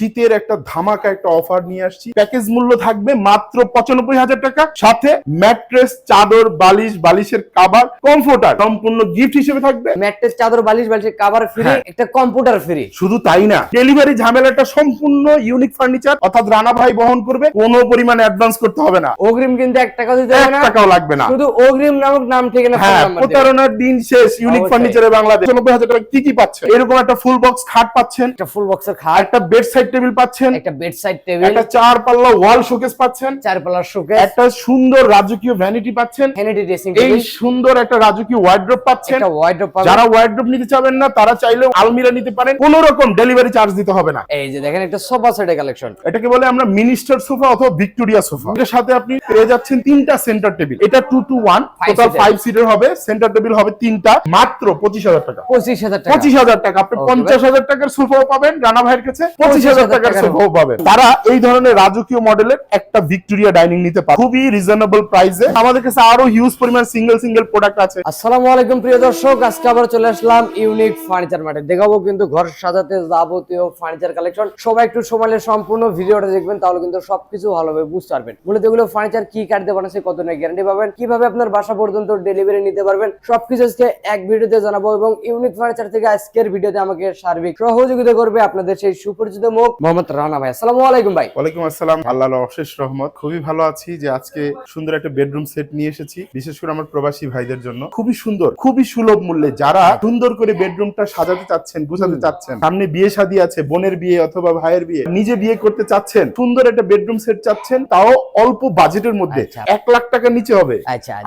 শীতের একটা ধামাকা একটা অফার নিয়ে আসছি। প্যাকেজ মূল্য থাকবে মাত্র 95,000 টাকা, সাথে ম্যাট্রেস, চাদর, বালিশ, বালিশের কভার, কমফোর্টার সম্পূর্ণ গিফট হিসেবে থাকবে। ম্যাট্রেস, চাদর, বালিশ, বালিশের কভার ফ্রি, একটা কম্পিউটার ফ্রি। শুধু তাই না, ডেলিভারি ঝামেলাটা সম্পূর্ণ ইউনিক ফার্নিচার অর্থাৎ রানা ভাই বহন করবে। কোনো পরিমাণ অ্যাডভান্স করতে হবে না, অগ্রিম কিন্তু 1 টাকাও দিতে হবে না, 1 টাকাও লাগবে না। শুধু অগ্রিম নামক নাম ঠিকানা ফোন নাম্বার। প্রতারণার দিন শেষ। ইউনিক ফার্নিচারে বাংলাদেশ 95,000 টাকা কি পাচ্ছেন? এরকম একটা ফুল বক্স খাট পাচ্ছেন, একটা ফুল বক্সের খাট, একটা বেড সাইড টেবিল পাচ্ছেন, একটা বেড সাইড টেবিল, একটা 4 পাল্লা ওয়াল শোকেস পাচ্ছেন, 4 পাল্লার শোকেস, একটা সুন্দর রাজকীয় ভ্যানিটি পাচ্ছেন, ভ্যানিটি ড্রেসিং এই টেবিল, সুন্দর একটা রাজকীয় ওয়ার্ড্রোব পাচ্ছেন। একটা ওয়ার্ডরোব পাবেন। যারা ওয়ার্ডরোব নিতে চাবেন না তারা চাইলে আলমিরা নিতে পারেন, কোনো রকম ডেলিভারি চার্জ দিতে হবে না। এই যে দেখেন একটা সোফা সেটের কালেকশন, এটাকে বলে আমরা মিনিস্টার সোফা অথবা ভিক্টোরিয়া সোফা। এর সাথে আপনি পেয়ে যাচ্ছেন 3টা সেন্টার টেবিল। এটা 2 to 1 টোটাল 5 সিটের হবে। সেন্টার টেবিল হবে 3টা, মাত্র 25,000 টাকা। 25,000 টাকা। 25,000 টাকা। আপনি 50,000 টাকার সোফাও পাবেন, রানা ভাইয়ের কাছে 25,000 টাকার সোফাও পাবেন। তারা এই ধরনের রাজকীয় মডেলের একটা ভিক্টোরিয়া ডাইনিং নিতে পারে খুবই রিজনেবল প্রাইসে। আমাদের কাছে আরো হিউজ পরিমাণ সিঙ্গেল প্রোডাক্ট আছে। আসসালামু আলাইকুম প্রিয় দর্শক, আজকে আবার চলে আসলাম ইউনিক ফার্নিচার মার্টে। দেখাবো কিন্তু ঘর সাজাতে যাবতীয় ফার্নিচার কালেকশন। সবাই একটু সময় নিয়ে সম্পূর্ণ ভিডিওটা দেখবেন, তাহলে কিন্তু সবকিছু ভালোভাবে বুঝতে পারবেন। মূলত এগুলো ফার্নিচার কি কাঠ দিয়ে বানাচ্ছে, কত না গ্যারান্টি পাবেন, কিভাবে আপনার বাসা পর্যন্ত ডেলিভারি নিতে পারবেন, সবকিছু আজকে এক ভিডিওতে জানাবো। এবং ইউনিক ফার্নিচার থেকে আজকের ভিডিওতে আমাকে সার্বিক সহযোগিতা করবে আপনাদের সেই সুপরিচিত মুখ মোহাম্মদ রানা ভাই। আসসালামু আলাইকুম ভাই। ওয়ালাইকুম আসসালাম। আল্লাহর অশেষ রহমত। খুবই ভালো আছি যে আজকে সুন্দর একটা বেডরুম সেট নিয়ে এসেছি, বিশেষ করে আমার প্রবাসী ভাইদের জন্য। খুবই সুন্দর, খুবই সুলভ মূল্যে যারা সুন্দর করে বেডরুমটা সাজাতে চাচ্ছেন, গুছাতে চাচ্ছেন, সামনে বিয়ে শাদী আছে, বোনের বিয়ে অথবা ভাইয়ের বিয়ে, নিজে বিয়ে করতে চাচ্ছেন, সুন্দর একটা বেডরুম সেট চাচ্ছেন, তাও অল্প বাজেটের মধ্যে। 1 লাখ টাকার নিচে হবে।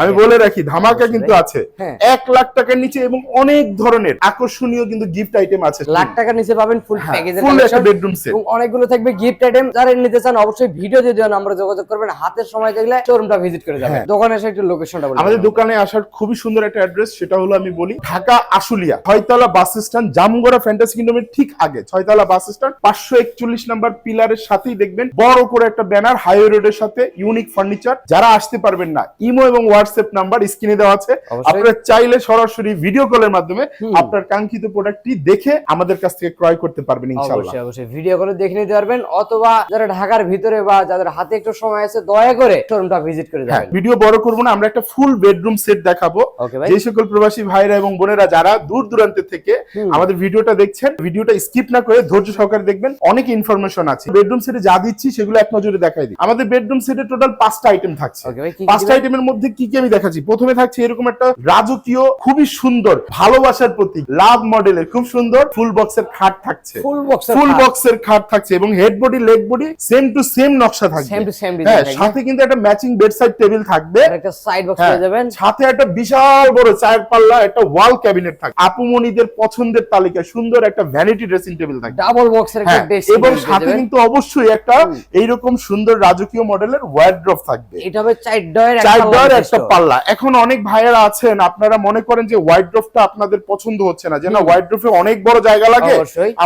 আমি বলে রাখি ধামাকা কিন্তু আছে। 1 লাখ টাকার নিচে এবং অনেক ধরনের আকর্ষণীয় কিন্তু গিফট আইটেম আছে। লাখ টাকার নিচে পাবেন ফুল প্যাকেজের ফুল একটা কালেকশন বেডরুম সেট এবং অনেকগুলো থাকবে গিফট আইটেম। যারা নিতে চান অবশ্যই ভিডিও দিয়ে দেওয়া নম্বরে যোগাযোগ করবেন। হাতের সময় দেখলে শোরুমটা ভিজিট করে যাবেন। দোকানে এসে একটু লোকেশনটা বলুন। আমাদের দোকানে আসার খুবই সুন্দর একটা অ্যাড্রেস, সেটা হলো আমি বলি ঢাকা আশুলিয়া 6তলা বাস স্ট্যান্ড, জামগড়া ফ্যান্টাসি কিংডমের ঠিক আগে 6তলা বাস স্ট্যান্ড, 541 নাম্বার পিলারের সাথেই দেখবেন বড় করে একটা ব্যানার, হাইওয়ে রোডের সাথে ইউনিক ফার্নিচার। যারা আসতে পারবেন না, ইমো এবং হোয়াটসঅ্যাপ নাম্বার স্ক্রিনে দেওয়া আছে, আপনারা চাইলে সরাসরি ভিডিও কলের মাধ্যমে আপনার কাঙ্ক্ষিত প্রোডাক্টটি দেখে আমাদের কাছ থেকে ক্রয় করতে পারবেন ইনশাআল্লাহ। অবশ্যই ভিডিও কলে দেখে নিতে পারবেন, অথবা যারা ঢাকার ভিতরে বা যাদের হাতে একটু সময় আছে দয়া করে শোরুমটা ভিজিট করে যাবেন। ভিডিও বড় করব না, আমরা একটা ফুল বেডরুম সেট দেখাবো। যে সকল প্রবাসী ভাইরা এবং বোনেরা যারা দূর দূরান্ত থেকে আমাদের ভিডিওটা দেখছেন, ভিডিওটা স্কিপ না করে ধৈর্য সহকারে দেখবেন, অনেক ইনফরমেশন আছে। বেডরুম সেটে যা দিচ্ছি সেগুলো এক নজরে দেখাই দিই। আমাদের বেডরুম সেটে টোটাল 5টা আইটেম থাকছে। 5টা আইটেমের মধ্যে কি কি আমি দেখাচ্ছি। প্রথমে থাকছে এরকম একটা রাজকীয় খুবই সুন্দর ভালোবাসার প্রতীক লাভ মডেলের খুব সুন্দর ফুল বক্সের খাট থাকছে। ফুল বক্সের খাট থাকছে এবং head body leg body same to same নকশা থাকবে। সাথে কিন্তু একটা ম্যাচিং বেড সাইড টেবিল থাকবে, একটা সাইড বক্স পেয়ে যাবেন, সাথে একটা বিশাল বড় 4 পাল্লা একটা ওয়াল ক্যাবিনেট থাকবে। আপুমনিদের পছন্দের তালিকায় সুন্দর একটা ভ্যানিটি ড্রেসিং টেবিল থাকবে, ডাবল বক্সের একটা ড্রেসিং এবং সাথে কিন্তু অবশ্যই একটা এইরকম সুন্দর রাজকীয় মডেলের ওয়ার্ডরোব থাকবে। এটা হবে 4 ডয়ের একটা পাল্লা। এখন অনেক ভাইয়েরা আছেন আপনারা মনে করেন যে ওয়ার্ডরোবটা আপনাদের পছন্দ হচ্ছে না, যে না ওয়ার্ডরোবে অনেক বড় জায়গা লাগে,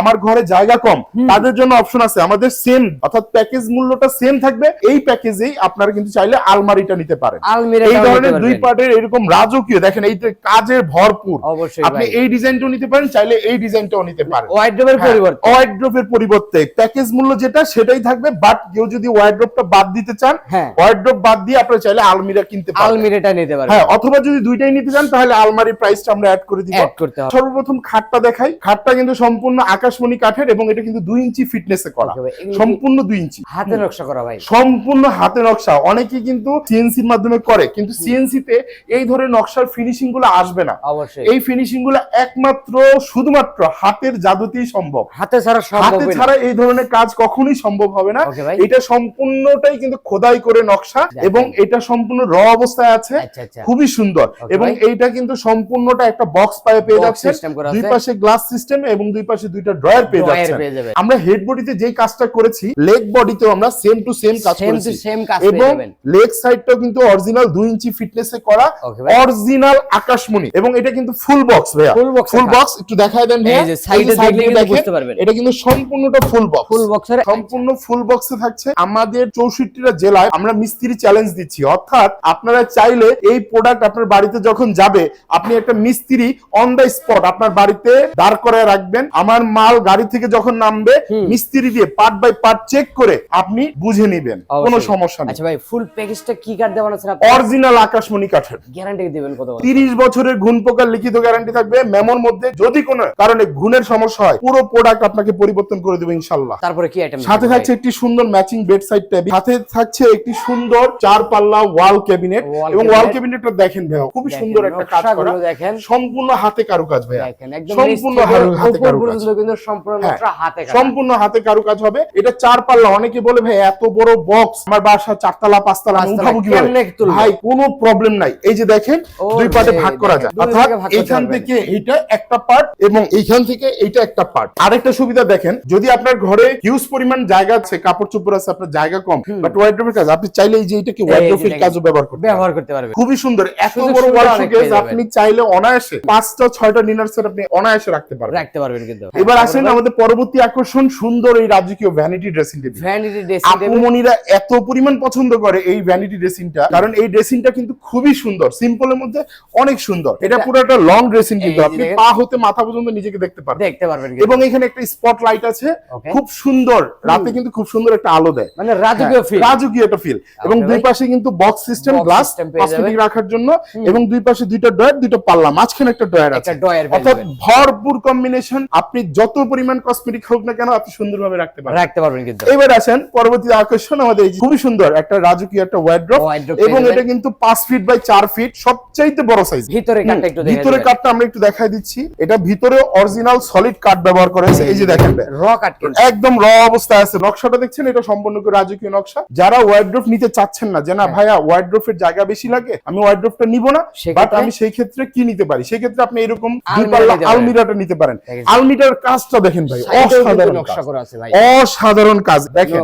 আমার ঘরে জায়গা কম। তাদের জন্য অপশন আছে আমাদের সেম, অর্থাৎ প্যাকেজ মূল্যটা সেম থাকবে। এই প্যাকেজেই আপনারা কিন্তু চাইলে আলমারিটা নিতে পারেন। এই ধরনের 2 পার্টের এরকম রাজকীয় দেখেন, এই কাজের ভরপুর। আপনি এই ডিজাইনটাও নিতে পারেন, চাইলে এই ডিজাইনটাও নিতে পারেন। ওয়ার্ডরোবের পরিবর্তে প্যাকেজ মূল্য যেটা সেটাই থাকবে, বাট কেউ যদি ওয়ার্ডরোবটা বাদ দিতে চান, ওয়ার্ডরোব বাদ দিয়ে আপনারা চাইলে আলমিরা কিনতে পারেন, আলমিরাটা নিতে পারেন। অথবা যদি দুইটাই নিতে চান তাহলে আলমারির প্রাইসটা আমরা অ্যাড করে দিব। সর্বপ্রথম খাটটা দেখাই। খাটটা কিন্তু সম্পূর্ণ আকাশমণি কাঠের এবং এটা কিন্তু 2 ইঞ্চি ফিটনেসে করা, সম্পূর্ণ 2 ইঞ্চি হাতে নকশা করা ভাই, সম্পূর্ণ হাতে নকশা। অনেকে কিন্তু সিএনসির মাধ্যমে করে, কিন্তু সিএনসি তে এই ধরনের নকশার ফিনিশিং গুলো আসবে না। এই ফিনিশিং গুলো একমাত্র শুধুমাত্র হাতের জাদুতেই সম্ভব। হাতে ছাড়া এই ধরনের কাজ কখনোই সম্ভব হবে না। এটা সম্পূর্ণটাই কিন্তু খোদাই করে নকশা এবং এটা সম্পূর্ণ র অবস্থায় আছে, খুবই সুন্দর। এবং এইটা কিন্তু সম্পূর্ণটা একটা বক্স পায়ে পেয়ে যাচ্ছে, দুই পাশে গ্লাস সিস্টেম এবং দুই পাশে 2টা ড্রয়ার পেয়ে যাচ্ছে। আমরা হেড বডিতে যেই কাজটা করেছি, লেগ বডিতেও আমরা সেম টু সেম কাজ করেছি এবং লেগ সাইডটাও কিন্তু অরিজিনাল 2 ইঞ্চি ফিটনেসে করা, অরিজিনাল আকাশমণি। এবং এটা কিন্তু ফুল বক্স ভাইয়া, ফুল বক্স একটু দেখায় দেন ভাইয়া, এই যে সাইডে দেখলে বুঝতে পারবেন এটা কিন্তু সম্পূর্ণটা ফুল বক্সের সম্পূর্ণ ফুল বক্সে থাকছে। আমাদের 64টা জেলায় আমরা মিস্ত্রি চ্যালেঞ্জ দিচ্ছি, অর্থাৎ আপনারা চাইলে এই প্রোডাক্ট আপনার বাড়িতে যখন যাবে, আপনি একটা মিস্ত্রি অন দ্য স্পট আপনার বাড়িতে দাঁড় করায় রাখবেন। আমার মাল গাড়ি থেকে যখন নামবে মিস্ত্রি দিয়ে পার্ট বাই পার্ট চেক করে আপনি বুঝে নেবেন, কোনো সমস্যা নেই। আচ্ছা ভাই, ফুল প্যাকেজটা কি কাঠ দেওয়া আছে? অরিজিনাল আকাশমণি কাঠের। গ্যারান্টি দিবেন কত? 30 বছরের ঘুণ পোকার লিখিত গ্যারান্টি থাকবে। মেমোর মধ্যে যদি কোনো কারণে ঘুণের সমস্যা হয়, পুরো প্রোডাক্ট আপনাকে পরিবর্তন করে দেব ইনশাআল্লাহ। তারপরে কি আইটেম? সাথে থাকছে একটি সুন্দর ম্যাচিং বেড সাইড টেবিল, সাথে থাকছে একটি সুন্দর 4 পাল্লা ওয়াল ক্যাবিনেট, এবং ওয়াল ক্যাবিনেটটা দেখেন ভাই, খুব সুন্দর একটা কাজ করা, দেখেন সম্পূর্ণ হাতে কারুকাজ ভাই, একদম সম্পূর্ণ হাতে কারুকাজ, কিন্তু সম্পূর্ণ হাতে কাজ, সম্পূর্ণ হাতে কারুকাজ হবে। এটা 4 পাল্লা। অনেকে বলে ভাই এত বড় বক্স আমার বাসা 4 তলা 5 তলা আমি উঠাবো কিভাবে? ভাই কোনো প্রবলেম নাই, এই যে দেখেন দুই পার্টে ভাগ করা যায়, অর্থাৎ এইখান থেকে এইটা একটা পার্ট এবং এইখান থেকে এইটা একটা পার্ট। আরেকটা সুবিধা দেখেন, যদি আপনার ঘরে হিউজ পরিমাণ জায়গা আছে, কাপড় চোপড় আছে, আপনার জায়গা কম, বাট ওয়ার্ডরোবের কাজ আপনি চাইলে এই যে এটাকে ওয়ার্ডরোবের কাজও ব্যবহার করতে পারবেন। খুবই সুন্দর, এত বড় ওয়াল শোকেস আপনি চাইলে অনায়াসে 5টা 6টা ডিনার সেট আপনি অনায়াসে রাখতে পারবেন কিন্তু। এবার আসেন আমাদের পরবর্তী আকর্ষণ, সুন্দর এই রাজকীয় ভ্যানিটি ড্রেসিং টেবিল। আপুমনিরা এত পরিমাণ পছন্দ করে এই ভ্যানিটি ড্রেসিংটা, কারণ এই ড্রেসিংটা কিন্তু খুবই সুন্দর, সিম্পলের মধ্যে অনেক সুন্দর। এটা পুরো একটা লং ড্রেসিং, কিন্তু আপনি পা হতে মাথা পর্যন্ত নিজেকে দেখতে পারবেন। এবং এখানে একটা স্পট লাইট আছে, খুব সুন্দর, রাতে কিন্তু খুব সুন্দর একটা আলো দেয়, মানে রাজকীয় একটা ফিল। এবং দুই পাশে কিন্তু বক্স সিস্টেম, গ্লাস কসমেটিক রাখার জন্য, এবং দুই পাশে দুইটা ডয়ার, দুইটা পাল্লা, মাঝখানে একটা ডয়ার আছে, অর্থাৎ ভরপুর কম্বিনেশন। আপনি যত পরিমাণ কসমেটিক হোক না কেন আপনি সুন্দরভাবে রাখতে পারবেন কিন্তু। এবার আসেন পরবর্তী আকর্ষণ, আমাদের এই খুবই সুন্দর একটা রাজকীয় একটা ওয়ার্ড্রপ, এবং এটা কিন্তু 5 ফিট বাই 4 ফিট, সবচাইতে বড় সাইজ। ভিতরে কাঠটা আমরা একটু দেখাই দিচ্ছি, এটা ভিতরে অরিজিনাল সলিড কাঠ ব্যবহার করা হয়েছে। এই যে দেখেন র কাঠ, একদম র অবস্থায় আছে। নকশাটা দেখছেন, এটা সম্পূর্ণ রাজকীয় নকশা। যারা ওয়ার্ড্রপ নিতে চাচ্ছেন না, যে না ভাইয়া ওয়ার্ড্রপের জায়গা বেশি লাগে, আমি ওয়ার্ড্রপটা নিব না, বাট আমি সেই ক্ষেত্রে কি নিতে পারি, সেই ক্ষেত্রে আপনি এরকম আলমিরাটা নিতে পারেন। আলমিরার কাজটা দেখেন ভাই, অসাধারণ নকশা করা আছে ভাই, অসাধারণ কাজ দেখেন,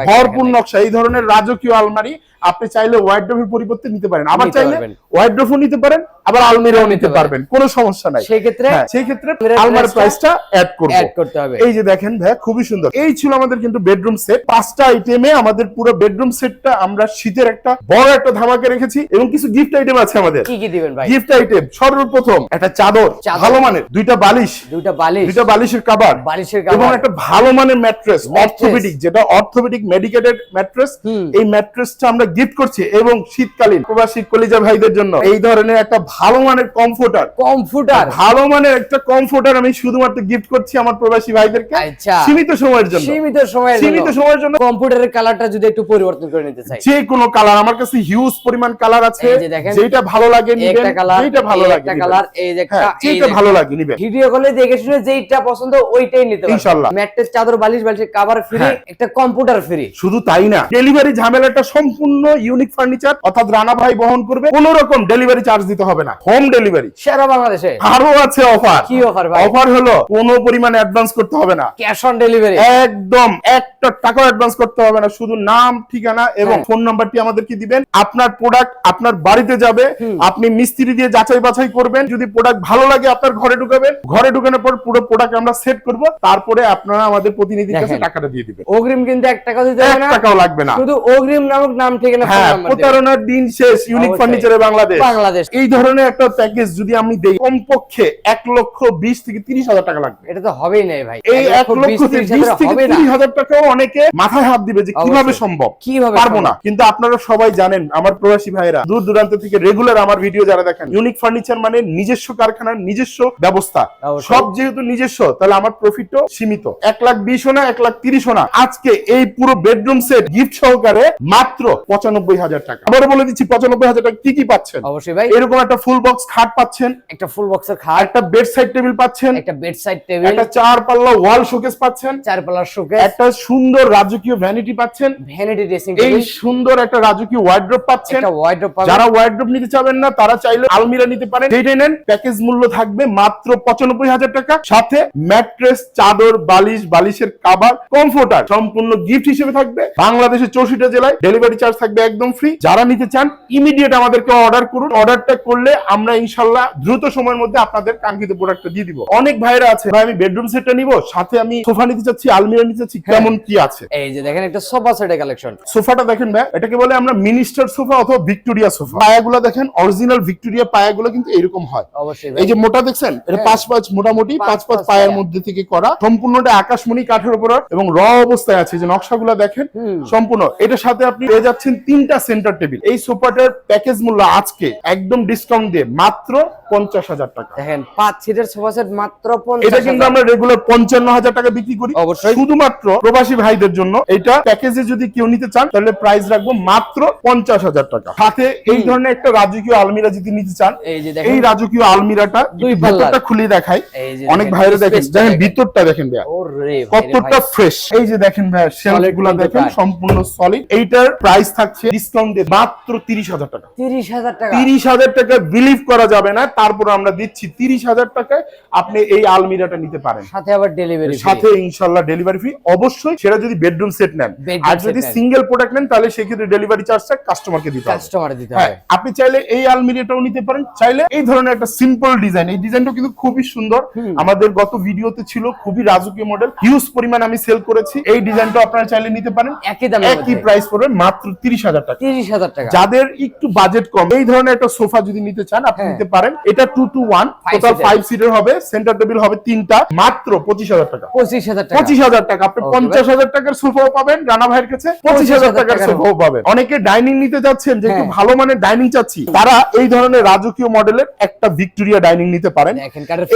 ভরপুর নকশা। এই ধরনের রাজকীয় আলমারি আপনি চাইলে ওয়ার্ড্রপের পরিবর্তে নিতে পারেন, আবার চাইলে ওয়ার্ড্রপও নিতে পারেন, আবার আলমিরাও নিতে পারবেন, কোনো সমস্যা নাই। সেই ক্ষেত্রে আলমারির প্রাইসটা অ্যাড করতে হবে। এই যে দেখেন ভাই, খুবই সুন্দর। এই ছিল আমাদের কিন্তু বেডরুম সেট, 5টা আইটেমে আমাদের পুরো বেডরুম সেটটা আমরা শীতের একটা বড় একটা ধামাকে রেখেছি, এবং কিছু গিফট আইটেম আছে আমাদের। কি কি দিবেন ভাই? গিফট আইটেম সর্বপ্রথম একটা চাদর, ভালো মানের, দুইটা বালিশের কভার, এবং একটা ভালো মানের ম্যাট্রেস, অর্থোপেডিক, যেটা অর্থোপেডিক মেডিকেটেড ম্যাট্রেস। এই ম্যাট্রেসটা আমরা গিফট করছি, এবং শীতকালীন প্রবাসী কলিজা ভাইদের জন্য এই ধরনের একটা ভালো মানের কমফোর্টার, ভালো মানের একটা কমফোর্টার আমি শুধুমাত্র গিফট করছি আমার প্রবাসী ভাইদেরকে, সীমিত সময়ের জন্য। কম্পিউটারের কালারটা যদি একটু পরিবর্তন করে নিতে চাই, যে কোনো কালার, আমার কাছে হিউজ পরিমাণ কালার আছে, যেটা ভালো লাগে নিবেন, যেটা ভালো লাগে কালার, এই যে যেটা ভালো লাগে নিবেন। ভিডিও কলে দেখে শুনে যেটা পছন্দ ওইটাই নিতে পারবেন ইনশাআল্লাহ। ম্যাট্রেস, চাদর, বালিশের কভার ফ্রি, একটা কম্পিউটার ফ্রি। শুধু তাই না, ডেলিভারি ঝামেলাটা সম্পূর্ণ ইউনিক ফার্নিচার অর্থাৎ রানা ভাই বহন করবে, কোনো রকম ডেলিভারি চার্জ দিতে হবে না, হোম ডেলিভারি সারা বাংলাদেশে। আরো আছে অফার। কি অফার ভাই? অফার হলো কোনো পরিমাণ অ্যাডভান্স করতে হবে না, ক্যাশ অন ডেলিভারি, একদম 1 টাকা অ্যাডভান্স করতে হবে না, শুধু নাম, ঠিকানা এবং ফোন নাম্বারটি আমাদেরকে দিবেন। আপনার প্রোডাক্ট আপনার বাড়িতে যাবে, আপনি মিস্ত্রি দিয়ে যাচাই বাছাই করবেন, যদি প্রোডাক্ট ভালো লাগে আপনার ঘরে ঢুকাবেন, ঘরে ঢুকানোর পর পুরো প্রোডাক্ট আমরা সেট করব, তারপরে আপনারা আমাদের প্রতিনিধির কাছে টাকাটা দিয়ে দিবেন। অগ্রিম কিন্তু 1 টাকা দিতে হবে না, 1 টাকাও লাগবে না, শুধু অগ্রিম নামক নাম, ঠিকানা, ফোন নাম্বার। প্রতারণার দিন শেষ ইউনিক ফার্নিচারে বাংলাদেশ। এই ধরনের একটা প্যাকেজ যদি আমি দেই, কমপক্ষে 1,20,000 থেকে 30,000 টাকা লাগবে। এটা তো হবেই না ভাই, এই 1,20,000 থেকে 30,000 টাকাও অনেকে মাথায় হাত দিবে যে কিভাবে সম্ভব, পারবো না। কিন্তু আপনারা সবাই জানেন, আমার প্রবাসী ভাইরা দূর দূরান্ত থেকে রেগুলার আমার ভিডিও যারা দেখেন, ইউনিক ফার্নিচার মানে নিজস্ব কারখানার নিজস্ব ব্যবস্থা, সব যেহেতু নিজস্ব, তাহলে আমার প্রফিটও সীমিত। 1,20,000 না, 1,30,000 না, আজকে এই পুরো বেডরুম সেট গিফট সহকারে মাত্র 95,000 টাকা। আবার বলে দিচ্ছি 95,000 টাকা কি কি পাচ্ছেন। অবশ্যই ভাই, এরকম একটা ফুল বক্স খাট পাচ্ছেন, একটা ফুল বক্সের খাট, একটা বেড সাইড টেবিল পাচ্ছেন, একটা 4 পাল্লা ওয়াল শোকেস পাচ্ছেন, 4 পাল্লার শোকেস, একটা সুন্দর রাজকীয় ভ্যানিটি পাচ্ছেন, ভ্যানিটি ড্রেসিং টেবিল, এই সুন্দর একটা রাজকীয় ওয়ার্ড্রপ পাচ্ছেন। একটা ওয়ার্ড্রপ পাবেন। যারা ওয়ার্ড্রপ নিতে চাবেন না, তারা চাইলে আলমিরা নিতে পারেন, যেটাই নেন প্যাকেজ মূল্য থাকবে মাত্র 95,000 টাকা, সাথে ম্যাট্রেস, চাদর, বালিশের কভার, কমফোর্টার সম্পূর্ণ গিফট হিসেবে থাকবে। বাংলাদেশের 64 জেলায় ডেলিভারি চার্জ থাকবে একদম ফ্রি। যারা নিতে চান ইমিডিয়েট আমাদেরকে অর্ডার করুন, অর্ডারটা করলে আমরা ইনশাল্লাহ দ্রুত সময়ের মধ্যে আপনাদের কাঙ্ক্ষিত প্রোডাক্টটা দিয়ে দিব। অনেক ভাইরা আছে ভাই আমি বেডরুম সেটটা নিব, সাথে আমি সোফা নিতে চাচ্ছি, আলমিরা নিতে চাচ্ছি, কেমন কি আছে। এই যে দেখেন একটা সোফা সেটের কালেকশন। সোফাটা দেখেন ভাই, এটাকে বলে আমরা মিনিস্টার সোফা অথবা ভিক্টোরিয়া সোফা। পায়াগুলো দেখেন অরিজিনাল ভিক্টোরিয়া পায়াগুলো কিন্তু এরকম হয়। অবশ্যই এই যে মোটা দেখছেন, এটা 5 মোটামুটি 5 পায়ের মধ্যে থেকে করা, সম্পূর্ণটা আকাশমণি কাঠের উপর এবং র অবস্থায় আছে। যে নকশাগুলো দেখেন সম্পূর্ণ। এটার সাথে আপনি পেয়ে যাচ্ছেন 3টা সেন্টার টেবিল। এই সোফাটার প্যাকেজ মূল্য আজকে একদম ডিসকাউন্ট দিয়ে মাত্র 50,000 টাকা। দেখেন 5 সিটের সোফা সেট মাত্র 50,000। এটা কিন্তু আমরা রেগুলার 55,000 টাকা বিক্রি করি। অবশ্যই শুধুমাত্র প্রবাসী ভাইদের জন্য এটা প্যাকেজে যদি কেউ নিতে চান তাহলে প্রাইস রাখবো মাত্র 50,000 টাকা। সাথে এই ধরনের একটা রাজকীয় আলমিরা যদি নিতে চান, এই যে দেখেন এই রাজকীয় আলমিরাটা দুই ভিতরটা খুলে দেখাই। অনেক ভাইরা দেখেন, দেখেন ভিতরটা দেখেন ভাই ওরে কতটা ফ্রেশ। এই যে দেখেন ভাই শেলফগুলো দেখেন সম্পূর্ণ সলিড। এইটার প্রাইস থাকছে ডিসকাউন্ট দিয়ে মাত্র 30,000 টাকা। 30,000 টাকা, 30,000 টাকা বিলিভ করা যাবে না। তারপর আমরা দিচ্ছি 30,000 টাকায় আপনি এই আলমিরাটা নিতে পারেন, সাথে আবার ডেলিভারি সাথে ইনশাআল্লাহ ডেলিভারি ফ্রি। অবশ্যই সেটা যদি বেডরুম সেট নেন, আর যদি সিঙ্গেল প্রোডাক্ট নেন তাহলে সেক্ষেত্রে ডেলিভারি চার্জটা কাস্টমারকে দিতে হবে। হ্যাঁ, আপনি চাইলে এই আলমিরাটাও নিতে পারেন, চাইলে এই ধরনের একটা সিম্পল ডিজাইন। এই ডিজাইনটা কিন্তু খুবই সুন্দর, আমাদের গত ভিডিওতে ছিল, খুবই রাজকীয় মডেল, হিউজ পরিমাণ আমি সেল করেছি। এই ডিজাইনটা আপনারা চাইলে নিতে পারেন, একই দামে, একই প্রাইস পড়বে মাত্র 30,000 টাকা। 30,000 টাকা। যাদের একটু বাজেট কম, এই ধরনের একটা সোফা যদি নিতে চান আপনি নিতে পারেন। এটা 2 to 1 টোটাল 5 সিটের হবে, সেন্টার টেবিল হবে 3টা, মাত্র 25,000 টাকা। 25,000 টাকা, 25,000 টাকা। আপনি 50,000 টাকার সোফাও পাবেন, রানা ভাইয়ের কাছে 25,000 টাকার সোফাও পাবেন। অনেকে ডাইনিং নিতে যাচ্ছেন, যে একটু ভালো মানের ডাইনিং চাচ্ছি, তারা এই ধরনের রাজকীয় মডেলের একটা ভিক্টোরিয়া ডাইনিং নিতে পারেন।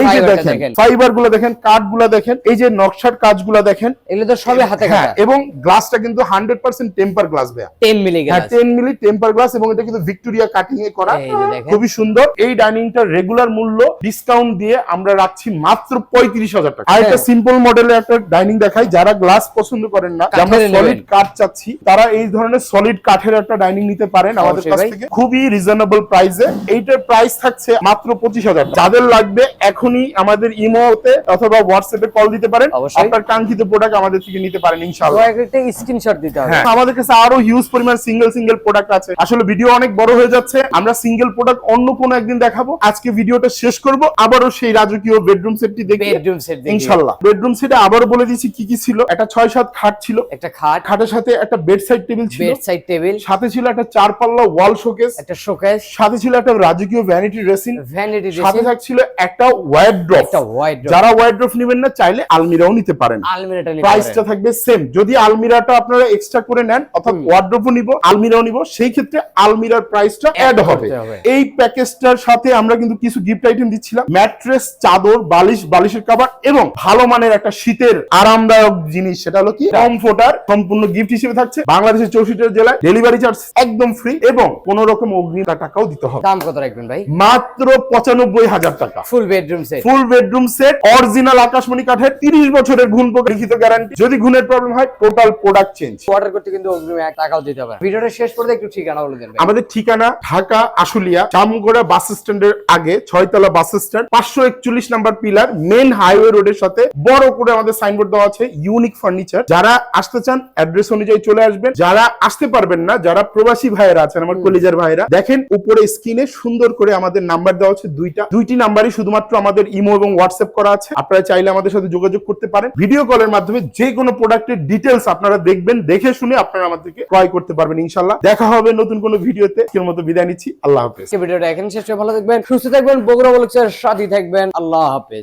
এই যে দেখেন ফাইবার গুলো দেখেন, কাঠ গুলো দেখেন, এই যে নকশার কাজগুলো দেখেন, এগুলো তো সবই হাতে কাটা। এবং গ্লাসটা কিন্তু 100% টেম্পার গ্লাস ভাইয়া, 10 milli glass, 10 milli temper glass, এবং এটা কিন্তু ভিক্টোরিয়া কাটিং এ করা, খুবই সুন্দর। এই ডাইনিংটার রেগুলার মূল্য ডিসকাউন্ট দিয়ে আমরা রাখছি মাত্র 35,000 টাকা। আর একটা সিম্পল মডেলের একটা ডাইনিং দেখাই, যারা গ্লাস পছন্দ করেন না, আমরা সলিড কাঠ চাচ্ছি, তারা এই ধরনের সলিড কাঠের একটা ডাইনিং নিতে পারেন আমাদের কাছ থেকে খুবই রিজনেবল প্রাইসে। এইটার প্রাইস থাকছে মাত্র 25,000। যাদের লাগবে এখনই আমাদের ইমোতে অথবা হোয়াটসঅ্যাপে কল দিতে পারেন, আপনার কাঙ্ক্ষিত প্রোডাক্ট আমাদের থেকে নিতে পারেন ইনশাআল্লাহ। একটা স্ক্রিনশট দিতে হবে। আমাদের কাছে আরো হিউজ পরিমাণ সিঙ্গেল প্রোডাক্ট আছে। আসলে ভিডিও অনেক বড় হয়ে যাচ্ছে, আমরা সিঙ্গেল প্রোডাক্ট অন্য কোনো একদিন দেখাবো। আজকে ভিডিওটা শেষ করব, আবারও সেই রাজকীয় বেডরুম সেটটি দেখি ইনশাআল্লাহ। বেডরুম সেটে আবারও বলে দিয়েছি কি কি ছিল। একটা 6-7 খাট ছিল, একটা খাট, খাটের সাথে একটা বেড সাইড টেবিল ছিল, বেড সাইড টেবিল, সাথে ছিল একটা 4 পাল্লা ওয়াল শোকেস, একটা শোকেস, সাথে ছিল একটা রাজকীয় ভ্যানিটি ড্রেসিং, সাথে থাকছিল একটা ওয়ার্ড্রপ। যারা ওয়ার্ড্রপ নেবেন না, চাইলে আলমিরাও নিতে পারেন। আলমিরাটা প্রাইসটা থাকবে সেম। যদি আলমিরাটা আপনারা এক্সট্রা করে নেন, অর্থাৎ ওয়ার্ড্রপও নিব আলমিরাও নিব, সেই ক্ষেত্রে আলমিরার প্রাইসটা অ্যাড হবে। এই প্যাকেজটার সাথে আমরা কিন্তু কিছু গিফট আইটেম দিচ্ছিলাম, ম্যাট্রেস, চাদর, বালিশ, বালিশের কভার এবং ভালো মানের একটা শীতের আরামদায়ক জিনিস, সেটা হলো কি কমফোর্টার, সম্পূর্ণ গিফট হিসেবে থাকছে। বাংলাদেশের 64 জেলায় ডেলিভারি চার্জ একদম ফ্রি এবং কোনো রকম অগ্রিম টাকাও দিতে হবে। দাম কত রাখবেন ভাই? মাত্র 95,000 টাকা। Full bedroom set, full bedroom set, original আকাশমণি কাঠের, 30 বছরের গুণ লিখিত গ্যারান্টি। যদি গুণের প্রবলেম হয় টোটাল প্রোডাক্ট চেঞ্জ। অর্ডার করতে কিন্তু অগ্রিম 1 টাকাও দিতে হবে। ভিডিওটা শেষ করতে একটু ঠিকানা বলে দেন। আমাদের ঠিকানা ঢাকা আশুলিয়া জামগড়া বাস স্ট্যান্ডের আগে, 6তলা bus stand, 541 number pillar, main highway রোডের সাথে বড় করে আমাদের সাইনবোর্ড দেওয়া আছে ইউনিক ফার্নিচার। যারা আসতে চান অ্যাড্রেস অনুযায়ী চলে আসবেন। যারা আসতে পারবেন না, যারা প্রবাসী ভাইয়েরা আছেন, আমার কলিজার ভাইয়েরা, দেখেন উপরে স্ক্রিনে সুন্দর করে আমাদের নাম্বার দেওয়া আছে দুইটি নাম্বারই শুধুমাত্র আমাদের ইমো এবং হোয়াটসঅ্যাপ করা আছে। আপনারা চাইলে আমাদের সাথে যোগাযোগ করতে পারেন। ভিডিও কলের মাধ্যমে যে কোনো প্রোডাক্টের ডিটেলস আপনারা দেখবেন, দেখে শুনে আপনারা আমাদেরকে ক্রয় করতে পারবেন ইনশাআল্লাহ। দেখা হবে নতুন কোনো ভিডিওতে। এর মতো বিদায় নিচ্ছি, আল্লাহ হাফেজ। ভিডিওটা এখানে শেষ করে ভালো থাকবেন, সুস্থ থাকবেন, বগুড়া ব্লগসের সাথে থাকবেন। আল্লাহ হাফেজ।